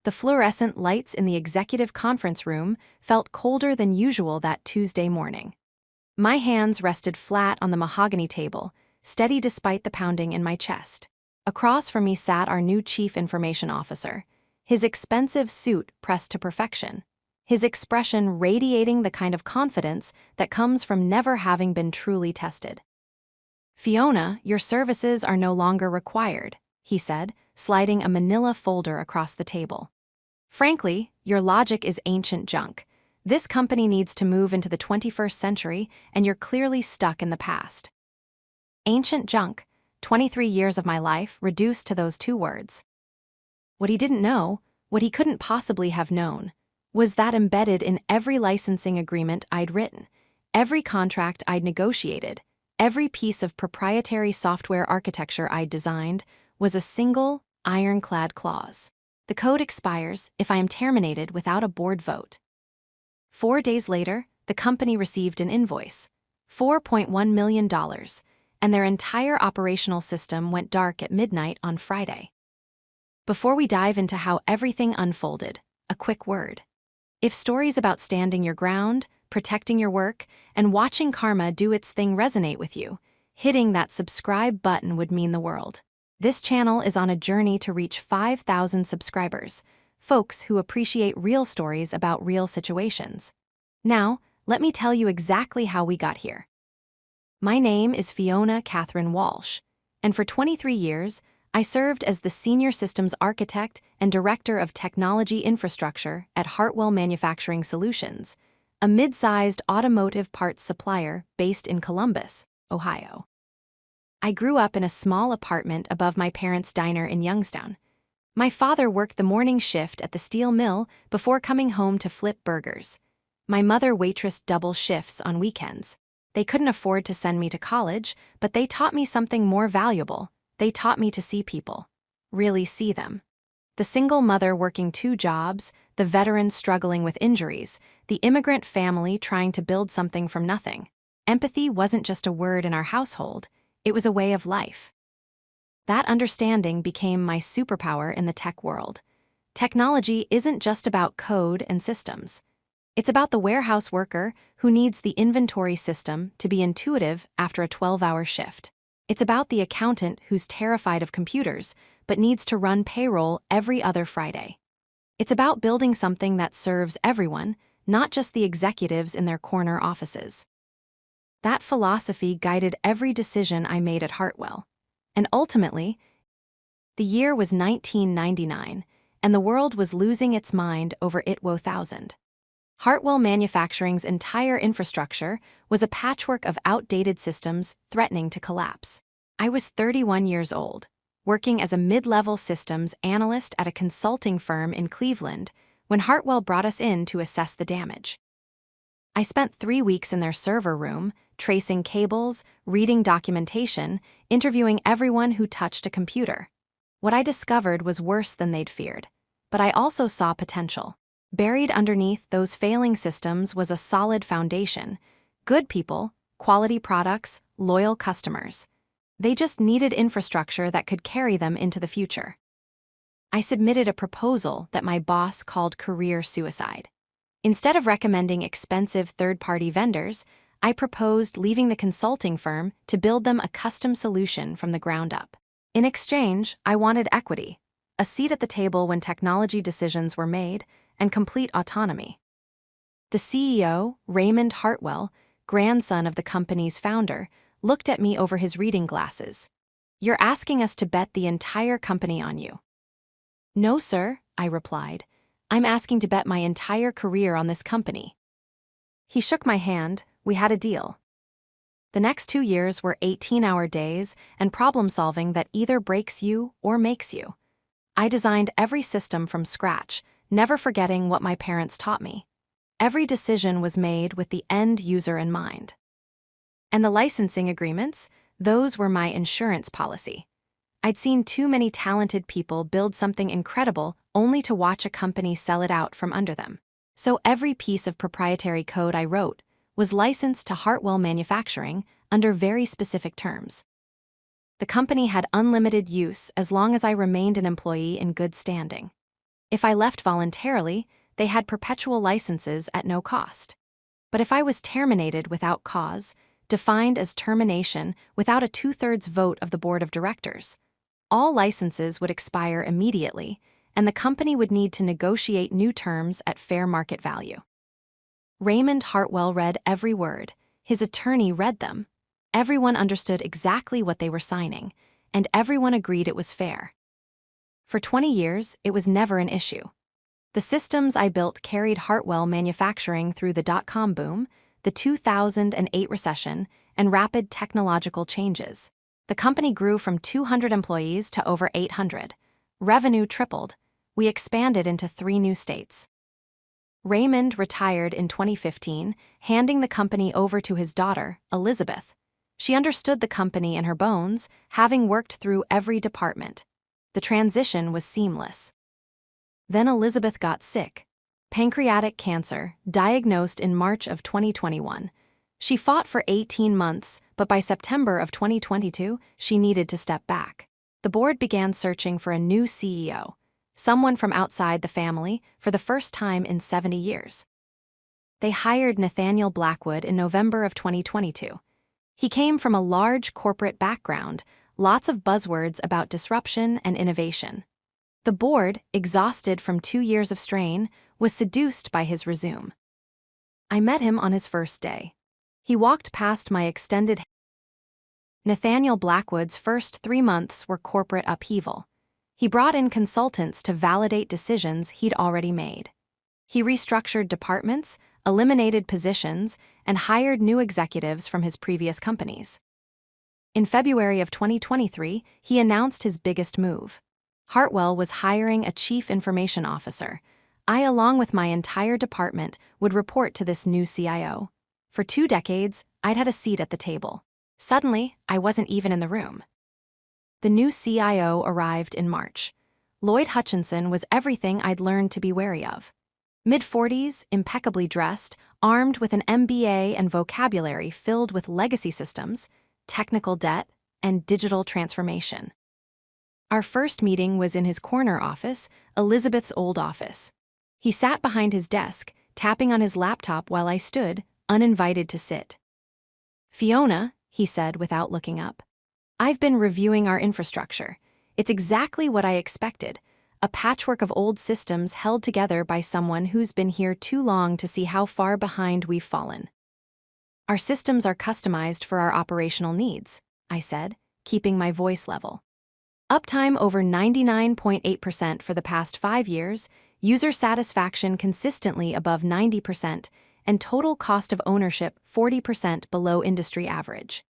The fluorescent lights in the executive conference room felt colder than usual that Tuesday morning. My hands rested flat on the mahogany table, steady despite the pounding in my chest. Across from me sat our new Chief Information Officer, his expensive suit pressed to perfection, his expression radiating the kind of confidence that comes from never having been truly tested. "Fiona, your services are no longer required," he said, sliding a manila folder across the table. "Frankly, your logic is ancient junk. This company needs to move into the 21st century, and you're clearly stuck in the past." Ancient junk, 23 years of my life reduced to those two words. What he didn't know, what he couldn't possibly have known, was that embedded in every licensing agreement I'd written, every contract I'd negotiated, every piece of proprietary software architecture I'd designed, was a single, ironclad clause. The code expires if I am terminated without a board vote. 4 days later, the company received an invoice, $4.1 million, and their entire operational system went dark at midnight on Friday. Before we dive into how everything unfolded, a quick word. If stories about standing your ground, protecting your work, and watching karma do its thing resonate with you, hitting that subscribe button would mean the world. This channel is on a journey to reach 5,000 subscribers, folks who appreciate real stories about real situations. Now, let me tell you exactly how we got here. My name is Fiona Catherine Walsh, and for 23 years, I served as the Senior Systems Architect and Director of Technology Infrastructure at Hartwell Manufacturing Solutions, a mid-sized automotive parts supplier based in Columbus, Ohio. I grew up in a small apartment above my parents' diner in Youngstown. My father worked the morning shift at the steel mill before coming home to flip burgers. My mother waitressed double shifts on weekends. They couldn't afford to send me to college, but they taught me something more valuable. They taught me to see people. Really see them. The single mother working 2 jobs, the veteran struggling with injuries, the immigrant family trying to build something from nothing. Empathy wasn't just a word in our household, it was a way of life. That understanding became my superpower in the tech world. Technology isn't just about code and systems. It's about the warehouse worker who needs the inventory system to be intuitive after a 12-hour shift. It's about the accountant who's terrified of computers but needs to run payroll every other Friday. It's about building something that serves everyone, not just the executives in their corner offices. That philosophy guided every decision I made at Hartwell. And ultimately, the year was 1999, and the world was losing its mind over IT 1000. Hartwell Manufacturing's entire infrastructure was a patchwork of outdated systems threatening to collapse. I was 31 years old, working as a mid-level systems analyst at a consulting firm in Cleveland when Hartwell brought us in to assess the damage. I spent 3 weeks in their server room, tracing cables, reading documentation, interviewing everyone who touched a computer. What I discovered was worse than they'd feared, but I also saw potential. Buried underneath those failing systems was a solid foundation. Good people, quality products, loyal customers. They just needed infrastructure that could carry them into the future. I submitted a proposal that my boss called career suicide. Instead of recommending expensive third-party vendors, I proposed leaving the consulting firm to build them a custom solution from the ground up. In exchange, I wanted equity, a seat at the table when technology decisions were made, and complete autonomy. The CEO, Raymond Hartwell, grandson of the company's founder, looked at me over his reading glasses. "You're asking us to bet the entire company on you." "No, sir," I replied. "I'm asking to bet my entire career on this company." He shook my hand. We had a deal. The next 2 years were 18-hour days and problem-solving that either breaks you or makes you. I designed every system from scratch, never forgetting what my parents taught me. Every decision was made with the end user in mind. And the licensing agreements, those were my insurance policy. I'd seen too many talented people build something incredible only to watch a company sell it out from under them. So every piece of proprietary code I wrote was licensed to Hartwell Manufacturing under very specific terms. The company had unlimited use as long as I remained an employee in good standing. If I left voluntarily, they had perpetual licenses at no cost. But if I was terminated without cause, defined as termination without a 2/3 vote of the board of directors, all licenses would expire immediately, and the company would need to negotiate new terms at fair market value. Raymond Hartwell read every word. His attorney read them. Everyone understood exactly what they were signing, and everyone agreed it was fair. For 20 years, it was never an issue. The systems I built carried Hartwell Manufacturing through the dot-com boom, the 2008 recession, and rapid technological changes. The company grew from 200 employees to over 800. Revenue tripled. We expanded into 3 new states. Raymond retired in 2015, handing the company over to his daughter, Elizabeth. She understood the company in her bones, having worked through every department. The transition was seamless. Then Elizabeth got sick. Pancreatic cancer, diagnosed in March of 2021. She fought for 18 months, but by September of 2022, she needed to step back. The board began searching for a new CEO, someone from outside the family, for the first time in 70 years. They hired Nathaniel Blackwood in November of 2022. He came from a large corporate background, lots of buzzwords about disruption and innovation. The board, exhausted from 2 years of strain, was seduced by his resume. I met him on his first day. He walked past my extended. Nathaniel Blackwood's first 3 months were corporate upheaval. He brought in consultants to validate decisions he'd already made. He restructured departments, eliminated positions, and hired new executives from his previous companies. In February of 2023, he announced his biggest move. Hartwell was hiring a chief information officer. I, along with my entire department, would report to this new CIO. For 2 decades, I'd had a seat at the table. Suddenly, I wasn't even in the room. The new CIO arrived in March. Lloyd Hutchinson was everything I'd learned to be wary of. Mid-40s, impeccably dressed, armed with an MBA and vocabulary filled with legacy systems, technical debt, and digital transformation. Our first meeting was in his corner office, Elizabeth's old office. He sat behind his desk, tapping on his laptop while I stood, uninvited to sit. "Fiona," he said without looking up, "I've been reviewing our infrastructure. It's exactly what I expected, a patchwork of old systems held together by someone who's been here too long to see how far behind we've fallen." "Our systems are customized for our operational needs," I said, keeping my voice level. "Uptime over 99.8% for the past 5 years, user satisfaction consistently above 90%, and total cost of ownership 40% below industry average."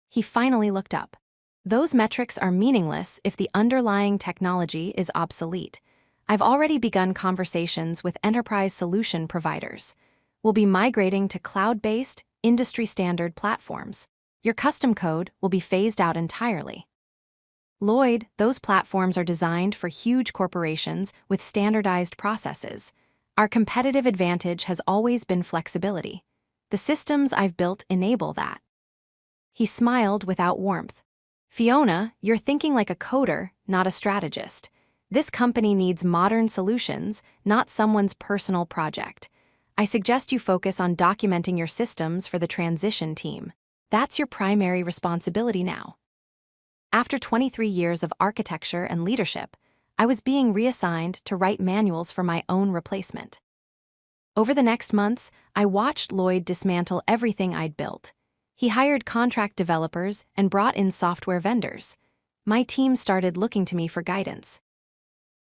He finally looked up. "Those metrics are meaningless if the underlying technology is obsolete. I've already begun conversations with enterprise solution providers. We'll be migrating to cloud-based, industry-standard platforms. Your custom code will be phased out entirely." "Lloyd, those platforms are designed for huge corporations with standardized processes. Our competitive advantage has always been flexibility. The systems I've built enable that." He smiled without warmth. "Fiona, you're thinking like a coder, not a strategist. This company needs modern solutions, not someone's personal project. I suggest you focus on documenting your systems for the transition team. That's your primary responsibility now." After 23 years of architecture and leadership, I was being reassigned to write manuals for my own replacement. Over the next months, I watched Lloyd dismantle everything I'd built. He hired contract developers and brought in software vendors. My team started looking to me for guidance.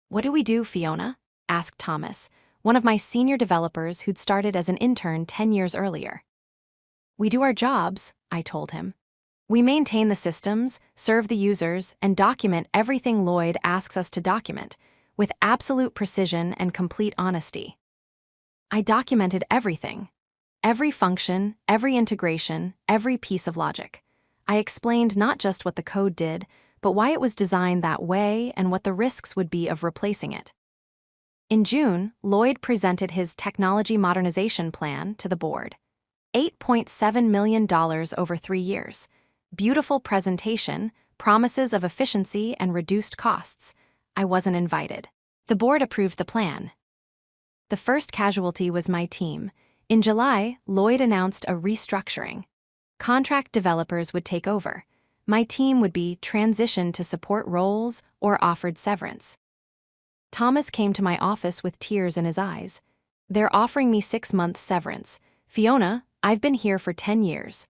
"What do we do, Fiona?" asked Thomas, one of my senior developers who'd started as an intern 10 years earlier. "We do our jobs," I told him. "We maintain the systems, serve the users, and document everything Lloyd asks us to document, with absolute precision and complete honesty." I documented everything. Every function, every integration, every piece of logic. I explained not just what the code did, but why it was designed that way and what the risks would be of replacing it. In June, Lloyd presented his technology modernization plan to the board. $8.7 million over 3 years. Beautiful presentation, promises of efficiency and reduced costs. I wasn't invited. The board approves the plan. The first casualty was my team. In July, Lloyd announced a restructuring. Contract developers would take over. My team would be transitioned to support roles or offered severance. Thomas came to my office with tears in his eyes. They're offering me 6-month severance. Fiona, I've been here for 10 years.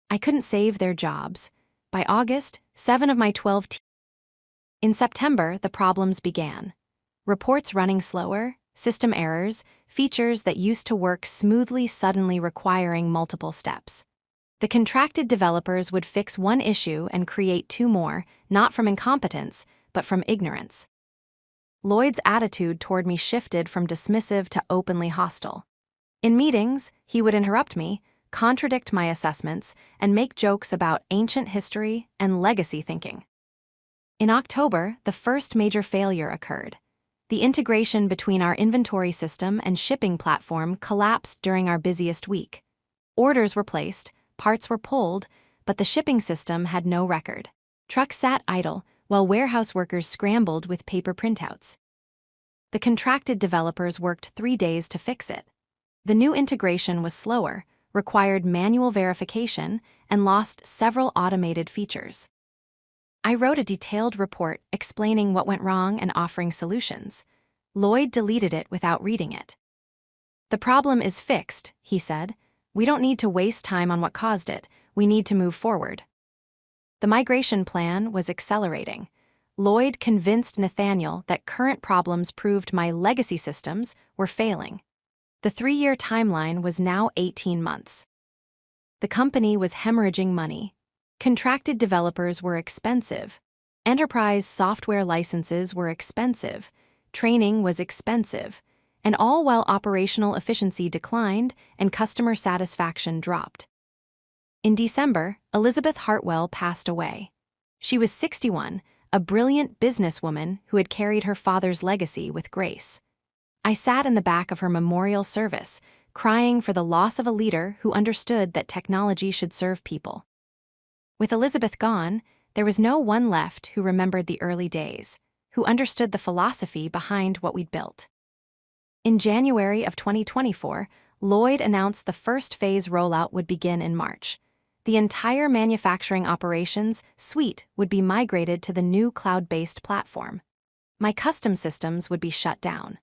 I couldn't save their jobs. By August, 7 of my 12 In September, the problems began. Reports running slower, system errors, features that used to work smoothly suddenly requiring multiple steps. The contracted developers would fix one issue and create 2 more, not from incompetence, but from ignorance. Lloyd's attitude toward me shifted from dismissive to openly hostile. In meetings, he would interrupt me, contradict my assessments, and make jokes about ancient history and legacy thinking. In October, the first major failure occurred. The integration between our inventory system and shipping platform collapsed during our busiest week. Orders were placed, parts were pulled, but the shipping system had no record. Trucks sat idle, while warehouse workers scrambled with paper printouts. The contracted developers worked 3 days to fix it. The new integration was slower, required manual verification, and lost several automated features. I wrote a detailed report explaining what went wrong and offering solutions. Lloyd deleted it without reading it. "The problem is fixed," he said. "We don't need to waste time on what caused it. We need to move forward." The migration plan was accelerating. Lloyd convinced Nathaniel that current problems proved my legacy systems were failing. The 3-year timeline was now 18 months. The company was hemorrhaging money. Contracted developers were expensive. Enterprise software licenses were expensive. Training was expensive. And all while operational efficiency declined and customer satisfaction dropped. In December, Elizabeth Hartwell passed away. She was 61, a brilliant businesswoman who had carried her father's legacy with grace. I sat in the back of her memorial service, crying for the loss of a leader who understood that technology should serve people. With Elizabeth gone, there was no one left who remembered the early days, who understood the philosophy behind what we'd built. In January of 2024, Lloyd announced the first phase rollout would begin in March. The entire manufacturing operations suite would be migrated to the new cloud-based platform. My custom systems would be shut down.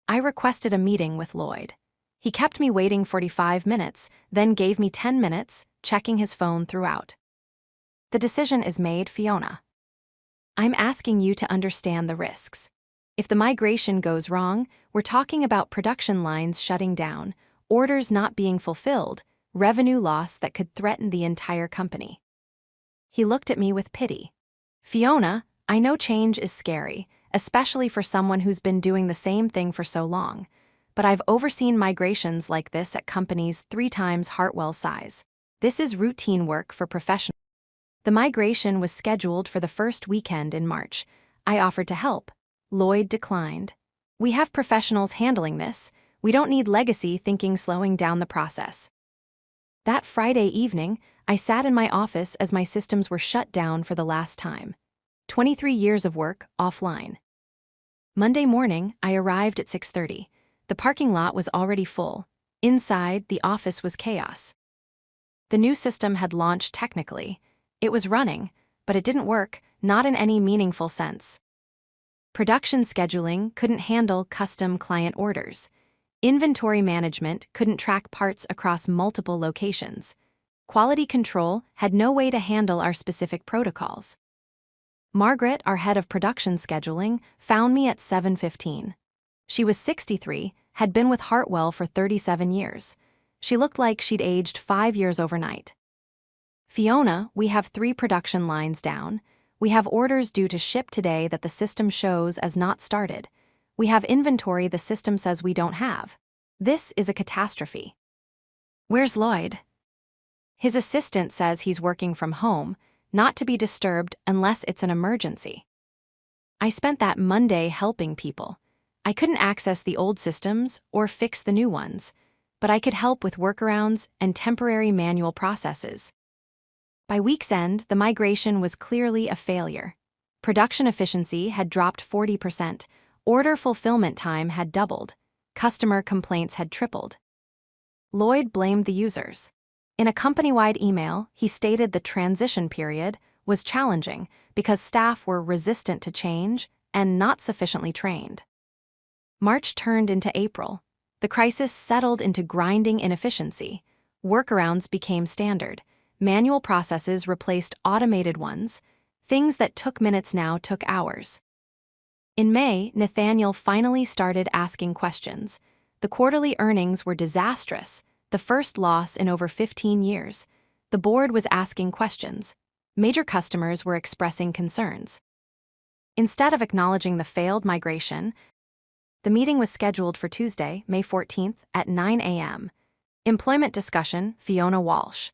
I requested a meeting with Lloyd. He kept me waiting 45 minutes, then gave me 10 minutes, checking his phone throughout. "The decision is made, Fiona. I'm asking you to understand the risks. If the migration goes wrong, we're talking about production lines shutting down, orders not being fulfilled, revenue loss that could threaten the entire company." He looked at me with pity. "Fiona, I know change is scary, especially for someone who's been doing the same thing for so long, but I've overseen migrations like this at companies 3 times Hartwell's size. This is routine work for professionals." The migration was scheduled for the first weekend in March. I offered to help. Lloyd declined. "We have professionals handling this. We don't need legacy thinking slowing down the process." That Friday evening, I sat in my office as my systems were shut down for the last time. 23 years of work offline. Monday morning, I arrived at 6:30. The parking lot was already full. Inside, the office was chaos. The new system had launched technically. It was running, but it didn't work, not in any meaningful sense. Production scheduling couldn't handle custom client orders. Inventory management couldn't track parts across multiple locations. Quality control had no way to handle our specific protocols. Margaret, our head of production scheduling, found me at 7:15. She was 63, had been with Hartwell for 37 years. She looked like she'd aged 5 years overnight. "Fiona, we have 3 production lines down. We have orders due to ship today that the system shows as not started. We have inventory the system says we don't have. This is a catastrophe." "Where's Lloyd?" "His assistant says he's working from home, not to be disturbed unless it's an emergency." I spent that Monday helping people. I couldn't access the old systems or fix the new ones, but I could help with workarounds and temporary manual processes. By week's end, the migration was clearly a failure. Production efficiency had dropped 40%, order fulfillment time had doubled, customer complaints had tripled. Lloyd blamed the users. In a company-wide email, he stated the transition period was challenging because staff were resistant to change and not sufficiently trained. March turned into April. The crisis settled into grinding inefficiency. Workarounds became standard. Manual processes replaced automated ones. Things that took minutes now took hours. In May, Nathaniel finally started asking questions. The quarterly earnings were disastrous, the first loss in over 15 years. The board was asking questions. Major customers were expressing concerns. Instead of acknowledging the failed migration, the meeting was scheduled for Tuesday, May 14th at 9 a.m. Employment discussion, Fiona Walsh.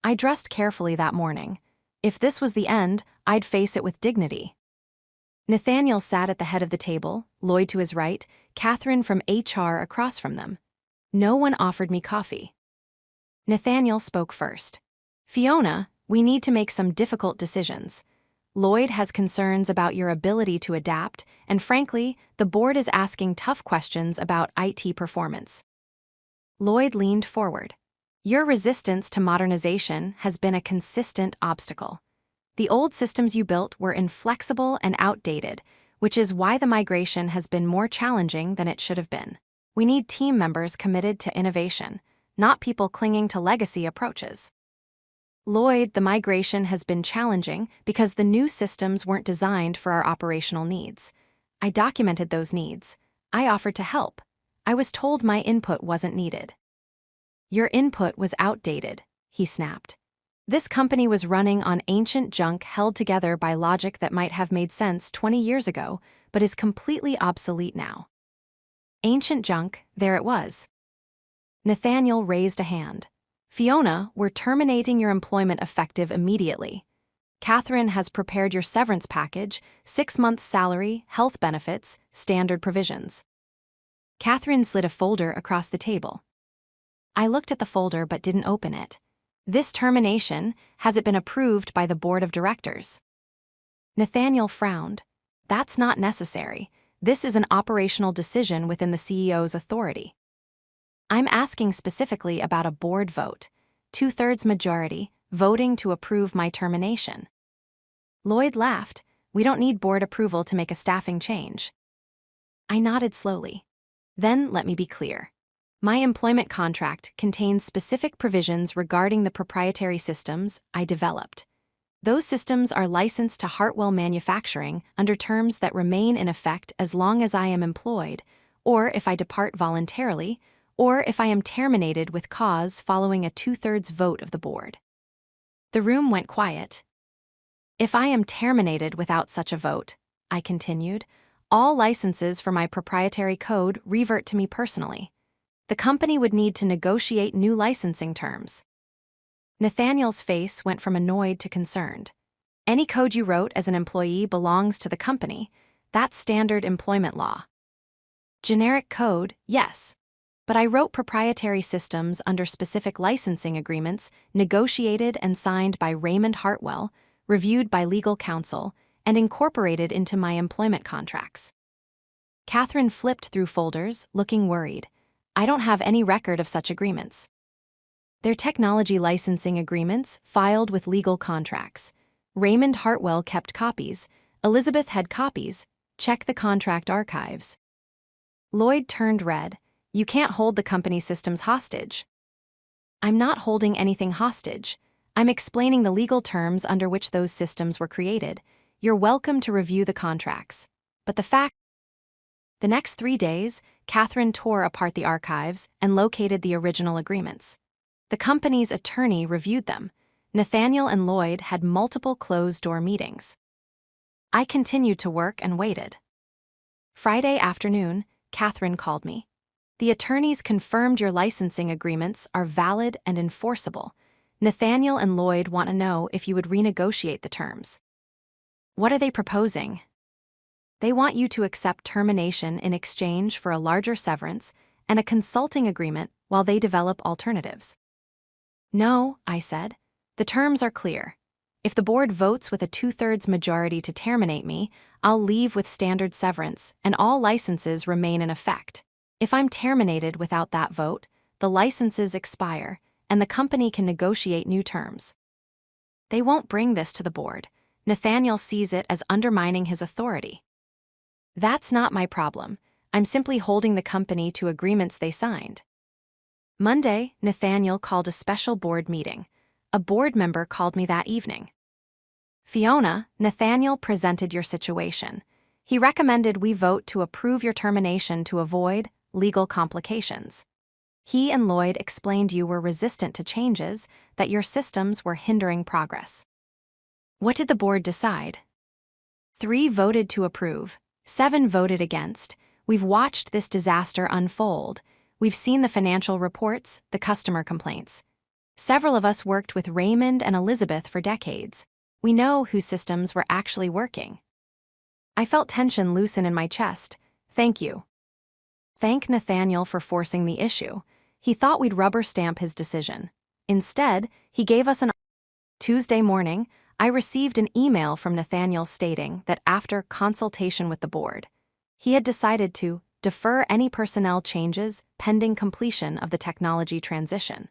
I dressed carefully that morning. If this was the end, I'd face it with dignity. Nathaniel sat at the head of the table, Lloyd to his right, Catherine from HR across from them. No one offered me coffee. Nathaniel spoke first. Fiona, we need to make some difficult decisions. Lloyd has concerns about your ability to adapt, and frankly, the board is asking tough questions about IT performance. Lloyd leaned forward. Your resistance to modernization has been a consistent obstacle. The old systems you built were inflexible and outdated, which is why the migration has been more challenging than it should have been. We need team members committed to innovation, not people clinging to legacy approaches. Lloyd, the migration has been challenging because the new systems weren't designed for our operational needs. I documented those needs. I offered to help. I was told my input wasn't needed. Your input was outdated, he snapped. This company was running on ancient junk held together by logic that might have made sense 20 years ago, but is completely obsolete now. Ancient junk, there it was. Nathaniel raised a hand. Fiona, we're terminating your employment effective immediately. Catherine has prepared your severance package, 6 months' salary, health benefits, standard provisions. Catherine slid a folder across the table. I looked at the folder but didn't open it. This termination, has it been approved by the board of directors? Nathaniel frowned. That's not necessary. This is an operational decision within the CEO's authority. I'm asking specifically about a board vote, 2/3 majority, voting to approve my termination. Lloyd laughed. We don't need board approval to make a staffing change. I nodded slowly. Then let me be clear. My employment contract contains specific provisions regarding the proprietary systems I developed. Those systems are licensed to Hartwell Manufacturing under terms that remain in effect as long as I am employed, or if I depart voluntarily, or if I am terminated with cause following a 2/3 vote of the board. The room went quiet. If I am terminated without such a vote, I continued, all licenses for my proprietary code revert to me personally. The company would need to negotiate new licensing terms. Nathaniel's face went from annoyed to concerned. Any code you wrote as an employee belongs to the company. That's standard employment law. Generic code, yes. But I wrote proprietary systems under specific licensing agreements negotiated and signed by Raymond Hartwell, reviewed by legal counsel, and incorporated into my employment contracts. Catherine flipped through folders, looking worried. I don't have any record of such agreements. They're technology licensing agreements filed with legal contracts. Raymond Hartwell kept copies. Elizabeth had copies. Check the contract archives. Lloyd turned red. You can't hold the company's systems hostage. I'm not holding anything hostage. I'm explaining the legal terms under which those systems were created. You're welcome to review the contracts. But the next 3 days, Catherine tore apart the archives and located the original agreements. The company's attorney reviewed them. Nathaniel and Lloyd had multiple closed-door meetings. I continued to work and waited. Friday afternoon, Catherine called me. The attorneys confirmed your licensing agreements are valid and enforceable. Nathaniel and Lloyd want to know if you would renegotiate the terms. What are they proposing? They want you to accept termination in exchange for a larger severance and a consulting agreement while they develop alternatives. No, I said. The terms are clear. If the board votes with a 2/3 majority to terminate me, I'll leave with standard severance, and all licenses remain in effect. If I'm terminated without that vote, the licenses expire, and the company can negotiate new terms. They won't bring this to the board. Nathaniel sees it as undermining his authority. That's not my problem. I'm simply holding the company to agreements they signed. Monday, Nathaniel called a special board meeting. A board member called me that evening. Fiona, Nathaniel presented your situation. He recommended we vote to approve your termination to avoid legal complications. He and Lloyd explained you were resistant to changes, that your systems were hindering progress. What did the board decide? 3 voted to approve, 7 voted against. We've watched this disaster unfold. We've seen the financial reports, the customer complaints. Several of us worked with Raymond and Elizabeth for decades. We know whose systems were actually working. I felt tension loosen in my chest. Thank you. Thank Nathaniel for forcing the issue. He thought we'd rubber stamp his decision. Instead, he gave us an... Tuesday morning, I received an email from Nathaniel stating that after consultation with the board, he had decided to defer any personnel changes pending completion of the technology transition.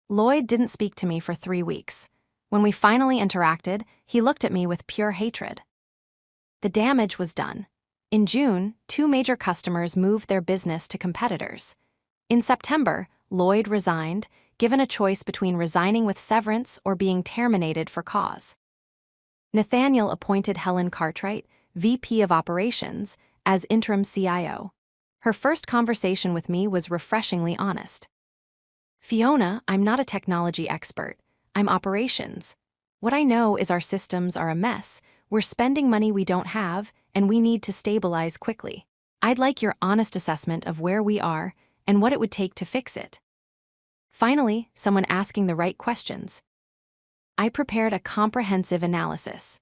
Lloyd didn't speak to me for 3 weeks. When we finally interacted, he looked at me with pure hatred. The damage was done. In June, 2 major customers moved their business to competitors. In September, Lloyd resigned, given a choice between resigning with severance or being terminated for cause. Nathaniel appointed Helen Cartwright, VP of Operations, as interim CIO. Her first conversation with me was refreshingly honest. Fiona, I'm not a technology expert. I'm operations. What I know is our systems are a mess, we're spending money we don't have, and we need to stabilize quickly. I'd like your honest assessment of where we are and what it would take to fix it. Finally, someone asking the right questions. I prepared a comprehensive analysis.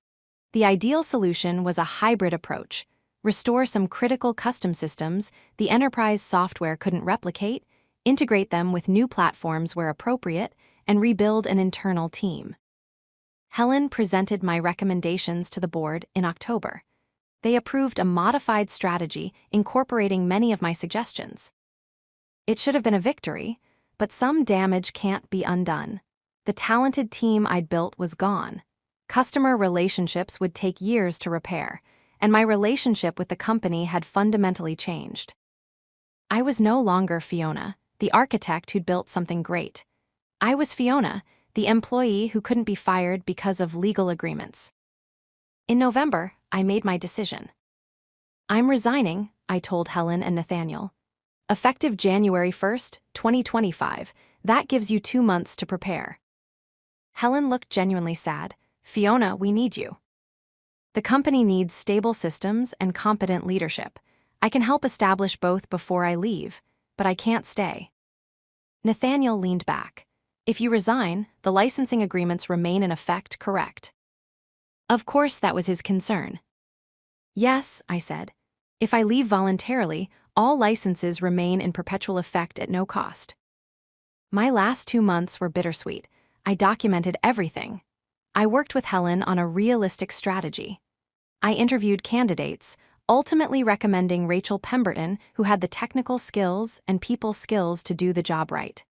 The ideal solution was a hybrid approach. Restore some critical custom systems the enterprise software couldn't replicate, integrate them with new platforms where appropriate, and rebuild an internal team. Helen presented my recommendations to the board in October. They approved a modified strategy incorporating many of my suggestions. It should have been a victory, but some damage can't be undone. The talented team I'd built was gone. Customer relationships would take years to repair, and my relationship with the company had fundamentally changed. I was no longer Fiona, the architect who'd built something great. I was Fiona, the employee who couldn't be fired because of legal agreements. In November, I made my decision. I'm resigning, I told Helen and Nathaniel. Effective January 1st, 2025, that gives you 2 months to prepare. Helen looked genuinely sad. Fiona, we need you. The company needs stable systems and competent leadership. I can help establish both before I leave, but I can't stay. Nathaniel leaned back. If you resign, the licensing agreements remain in effect, correct? Of course, that was his concern. Yes, I said. If I leave voluntarily, all licenses remain in perpetual effect at no cost. My last 2 months were bittersweet. I documented everything. I worked with Helen on a realistic strategy. I interviewed candidates, ultimately recommending Rachel Pemberton, who had the technical skills and people skills to do the job right.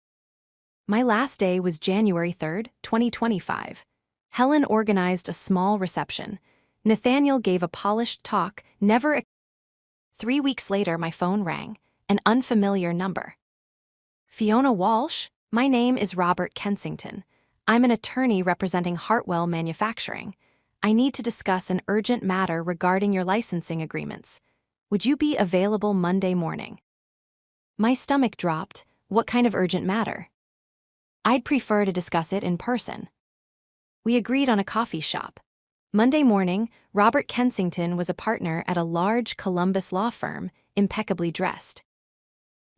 My last day was January 3rd, 2025. Helen organized a small reception. Nathaniel gave a polished talk, 3 weeks later, my phone rang, an unfamiliar number. Fiona Walsh? My name is Robert Kensington. I'm an attorney representing Hartwell Manufacturing. I need to discuss an urgent matter regarding your licensing agreements. Would you be available Monday morning? My stomach dropped. What kind of urgent matter? I'd prefer to discuss it in person. We agreed on a coffee shop. Monday morning, Robert Kensington was a partner at a large Columbus law firm, impeccably dressed.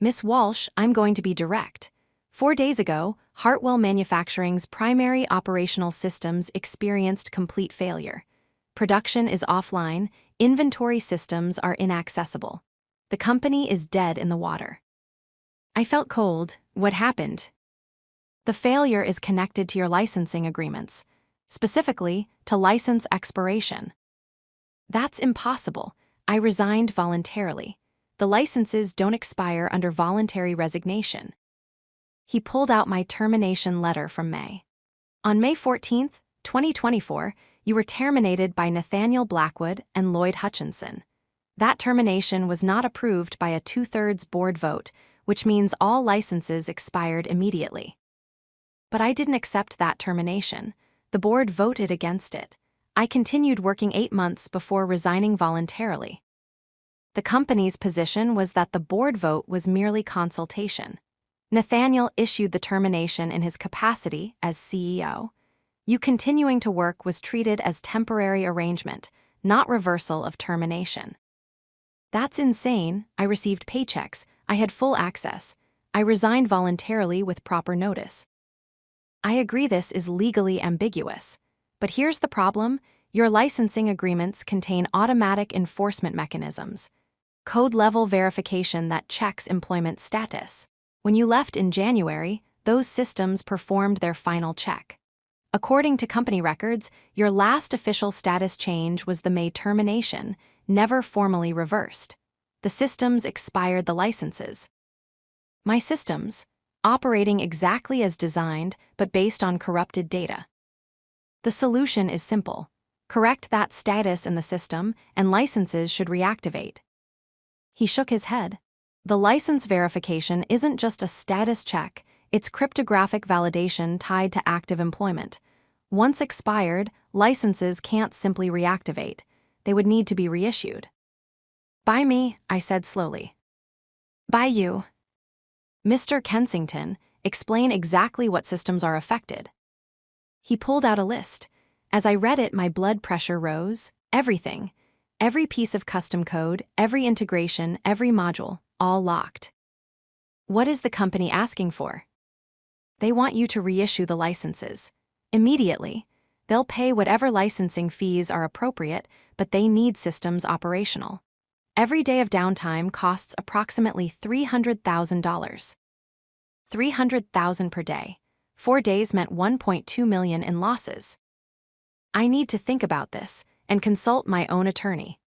Miss Walsh, I'm going to be direct. 4 days ago, Hartwell Manufacturing's primary operational systems experienced complete failure. Production is offline, inventory systems are inaccessible. The company is dead in the water. I felt cold. What happened? The failure is connected to your licensing agreements. specifically to license expiration. That's impossible. I resigned voluntarily. The licenses don't expire under voluntary resignation. He pulled out my termination letter from May. On May 14, 2024, you were terminated by Nathaniel Blackwood and Lloyd Hutchinson. That termination was not approved by a 2/3 board vote, which means all licenses expired immediately. But I didn't accept that termination. The board voted against it. I continued working 8 months before resigning voluntarily. The company's position was that the board vote was merely consultation. Nathaniel issued the termination in his capacity as CEO. You continuing to work was treated as temporary arrangement, not reversal of termination. That's insane. I received paychecks. I had full access. I resigned voluntarily with proper notice. I agree this is legally ambiguous. But here's the problem. Your licensing agreements contain automatic enforcement mechanisms, code-level verification that checks employment status. When you left in January, those systems performed their final check. According to company records, your last official status change was the May termination, never formally reversed. The systems expired the licenses. My systems, operating exactly as designed but based on corrupted data. The solution is simple. Correct that status in the system, and licenses should reactivate. He shook his head. The license verification isn't just a status check, it's cryptographic validation tied to active employment. Once expired, licenses can't simply reactivate. They would need to be reissued. By me, I said slowly. By you. Mr. Kensington, explain exactly what systems are affected. He pulled out a list. As I read it, my blood pressure rose. Everything. Every piece of custom code, every integration, every module, all locked. What is the company asking for? They want you to reissue the licenses. Immediately. They'll pay whatever licensing fees are appropriate, but they need systems operational. Every day of downtime costs approximately $300,000. $300,000 per day. 4 days meant $1.2 million in losses. I need to think about this and consult my own attorney.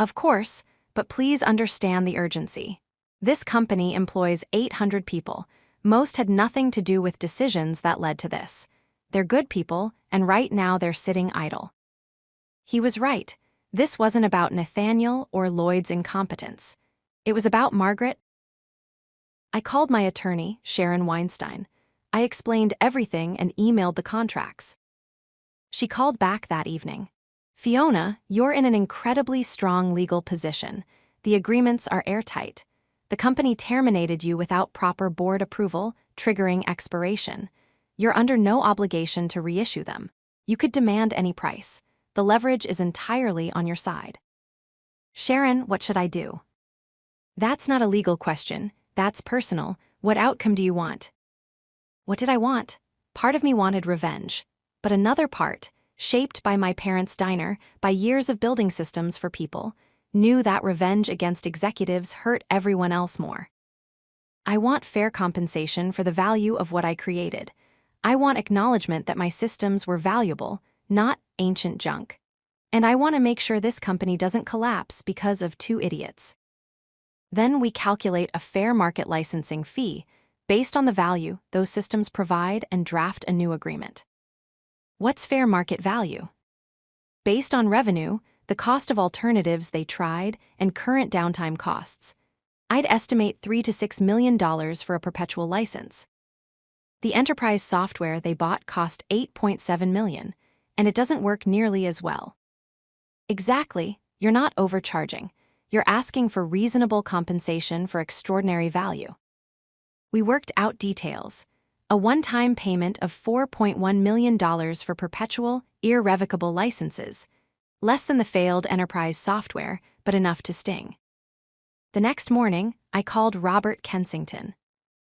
Of course, but please understand the urgency. This company employs 800 people. Most had nothing to do with decisions that led to this. They're good people, and right now they're sitting idle. He was right. This wasn't about Nathaniel or Lloyd's incompetence. It was about Margaret. I called my attorney, Sharon Weinstein. I explained everything and emailed the contracts. She called back that evening. Fiona, you're in an incredibly strong legal position. The agreements are airtight. The company terminated you without proper board approval, triggering expiration. You're under no obligation to reissue them. You could demand any price. The leverage is entirely on your side. Sharon, what should I do? That's not a legal question. That's personal. What outcome do you want? What did I want? Part of me wanted revenge. But another part, shaped by my parents' diner, by years of building systems for people, knew that revenge against executives hurt everyone else more. I want fair compensation for the value of what I created. I want acknowledgement that my systems were valuable, not ancient junk. And I want to make sure this company doesn't collapse because of 2 idiots. Then we calculate a fair market licensing fee, based on the value those systems provide, and draft a new agreement. What's fair market value? Based on revenue, the cost of alternatives they tried, and current downtime costs. I'd estimate $3 to $6 million for a perpetual license. The enterprise software they bought cost $8.7 million, and it doesn't work nearly as well. Exactly, you're not overcharging. You're asking for reasonable compensation for extraordinary value. We worked out details. A one-time payment of $4.1 million for perpetual, irrevocable licenses. Less than the failed enterprise software, but enough to sting. The next morning, I called Robert Kensington.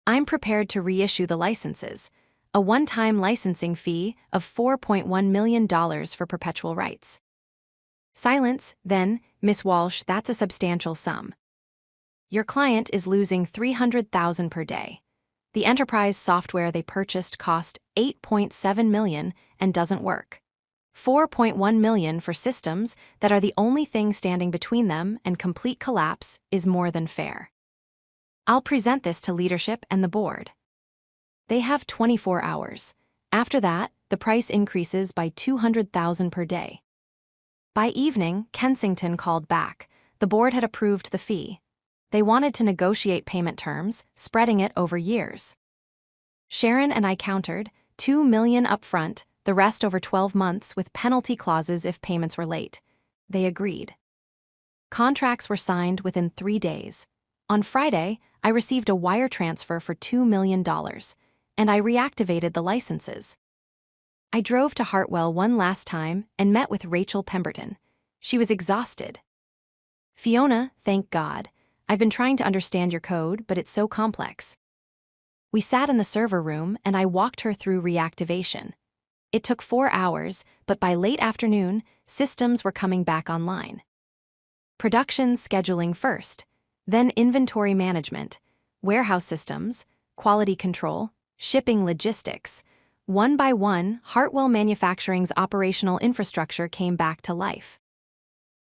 I'm prepared to reissue the licenses. A one-time licensing fee of $4.1 million for perpetual rights. Silence, then, Miss Walsh, that's a substantial sum. Your client is losing $300,000 per day. The enterprise software they purchased cost $8.7 million and doesn't work. $4.1 million for systems that are the only thing standing between them and complete collapse is more than fair. I'll present this to leadership and the board. They have 24 hours. After that, the price increases by $200,000 per day. By evening, Kensington called back. The board had approved the fee. They wanted to negotiate payment terms, spreading it over years. Sharon and I countered, $2 million upfront, the rest over 12 months with penalty clauses if payments were late. They agreed. Contracts were signed within 3 days. On Friday, I received a wire transfer for $2 million, and I reactivated the licenses. I drove to Hartwell one last time and met with Rachel Pemberton. She was exhausted. Fiona, thank God. I've been trying to understand your code, but it's so complex. We sat in the server room and I walked her through reactivation. It took 4 hours, but by late afternoon, systems were coming back online. Production scheduling first, then inventory management, warehouse systems, quality control, shipping logistics. One by one, Hartwell Manufacturing's operational infrastructure came back to life.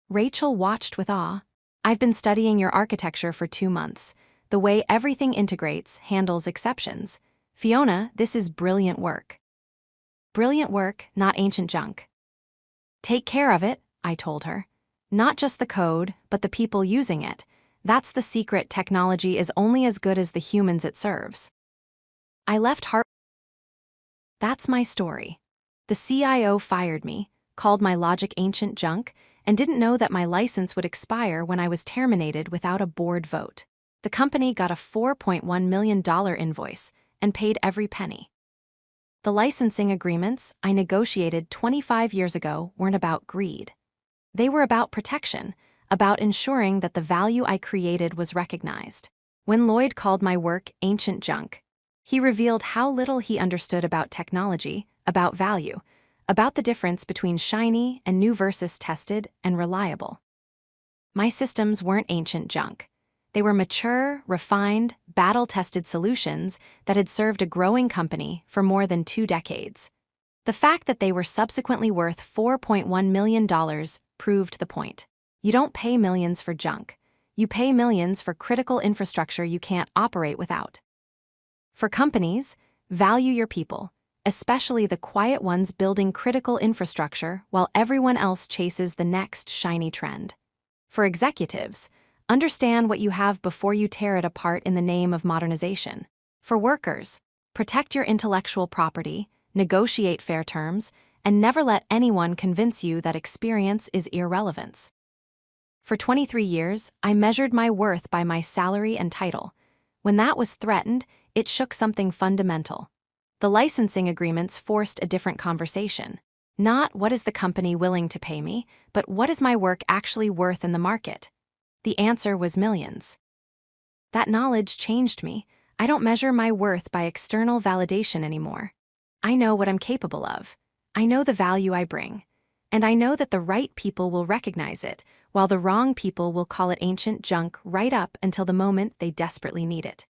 Rachel watched with awe. I've been studying your architecture for 2 months. The way everything integrates, handles exceptions. Fiona, this is brilliant work. Brilliant work, not ancient junk. Take care of it, I told her. Not just the code, but the people using it. That's the secret. Technology is only as good as the humans it serves. I left That's my story. The CIO fired me, called my logic ancient junk, and didn't know that my license would expire when I was terminated without a board vote. The company got a $4.1 million invoice and paid every penny. The licensing agreements I negotiated 25 years ago weren't about greed. They were about protection, about ensuring that the value I created was recognized. When Lloyd called my work ancient junk, he revealed how little he understood about technology, about value, about the difference between shiny and new versus tested and reliable. My systems weren't ancient junk. They were mature, refined, battle-tested solutions that had served a growing company for more than 2 decades. The fact that they were subsequently worth $4.1 million proved the point. You don't pay millions for junk. You pay millions for critical infrastructure you can't operate without. For companies, value your people, especially the quiet ones building critical infrastructure while everyone else chases the next shiny trend. For executives, understand what you have before you tear it apart in the name of modernization. For workers, protect your intellectual property, negotiate fair terms, and never let anyone convince you that experience is irrelevance. For 23 years, I measured my worth by my salary and title. When that was threatened, it shook something fundamental. The licensing agreements forced a different conversation. Not what is the company willing to pay me, but what is my work actually worth in the market? The answer was millions. That knowledge changed me. I don't measure my worth by external validation anymore. I know what I'm capable of. I know the value I bring. And I know that the right people will recognize it, while the wrong people will call it ancient junk right up until the moment they desperately need it.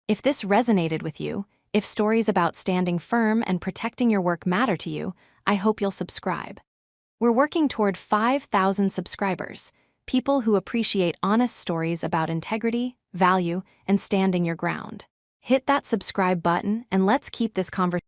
If this resonated with you, if stories about standing firm and protecting your work matter to you, I hope you'll subscribe. We're working toward 5,000 subscribers, people who appreciate honest stories about integrity, value, and standing your ground. Hit that subscribe button and let's keep this conversation